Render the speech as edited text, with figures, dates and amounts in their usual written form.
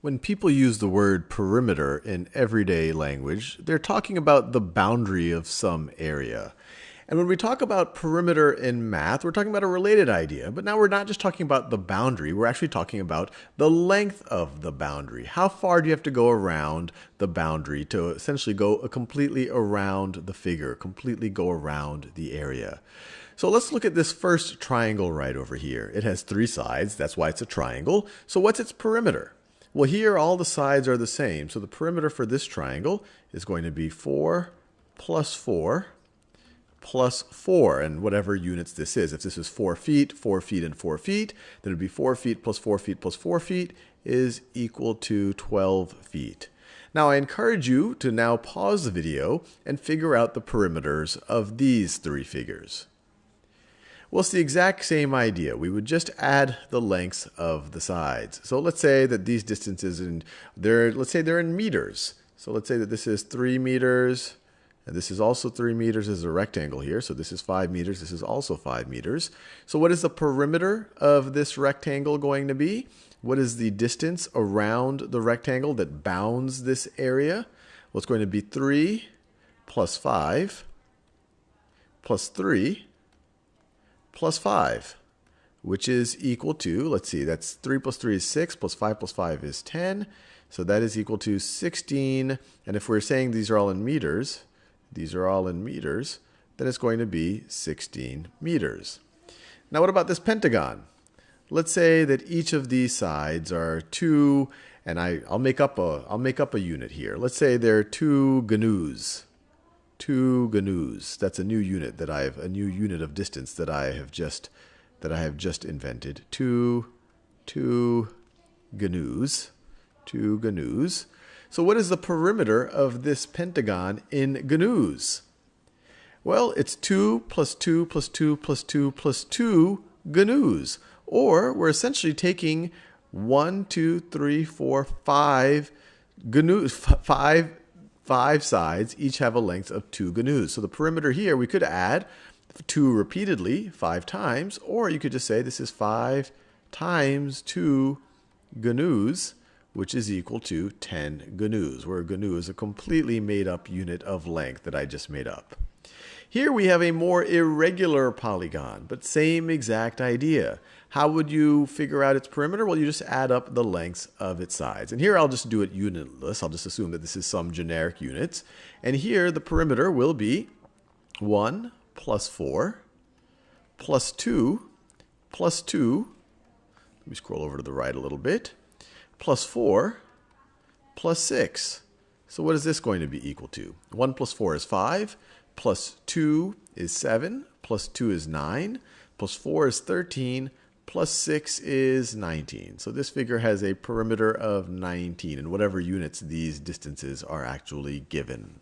When people use the word perimeter in everyday language, they're talking about the boundary of some area. And when we talk about perimeter in math, we're talking about a related idea. But now we're not just talking about the boundary, we're actually talking about the length of the boundary. How far do you have to go around the boundary to essentially go completely around the figure, completely go around the area? So let's look at this first triangle right over here. It has three sides, that's why it's a triangle. So what's its perimeter? Well, here all the sides are the same. So the perimeter for this triangle is going to be 4 plus 4 plus 4, and whatever units this is. If this is 4 feet, 4 feet, and 4 feet, then it would be 4 feet plus 4 feet plus 4 feet is equal to 12 feet. Now I encourage you to now pause the video and figure out the perimeters of these three figures. Well, it's the exact same idea. We would just add the lengths of the sides. So let's say that these distances, let's say they're in meters. So let's say that this is 3 meters, and this is also 3 meters as a rectangle here. So this is 5 meters, this is also 5 meters. So what is the perimeter of this rectangle going to be? What is the distance around the rectangle that bounds this area? Well, it's going to be 3 plus 5 plus 3 plus 5, which is equal to, let's see, that's 3 plus 3 is 6, plus 5 plus 5 is 10. So that is equal to 16. And if we're saying these are all in meters, then it's going to be 16 meters. Now what about this pentagon? Let's say that each of these sides are 2, and I'll make up a unit here. Let's say they're 2 GNUs. 2 GNUs. That's a new unit a new unit of distance that I have just invented. 2 GNUs. 2 GNUs. So what is the perimeter of this pentagon in GNUs? Well, it's 2 plus 2 plus 2 plus 2 plus 2 GNUs. Or we're essentially taking 1, 2, 3, 4, 5 GNUs, 5 sides, each have a length of 2 GNUs. So the perimeter here, we could add 2 repeatedly, 5 times, or you could just say this is 5 times 2 GNUs, which is equal to 10 GNUs, where a GNU is a completely made up unit of length that I just made up. Here we have a more irregular polygon, but same exact idea. How would you figure out its perimeter? Well, you just add up the lengths of its sides. And here I'll just do it unitless. I'll just assume that this is some generic units. And here the perimeter will be 1 plus 4 plus 2 plus 2. Let me scroll over to the right a little bit. Plus 4 plus 6. So what is this going to be equal to? 1 plus 4 is 5. Plus 2 is 7, plus 2 is 9, plus 4 is 13, plus 6 is 19. So this figure has a perimeter of 19 in whatever units these distances are actually given.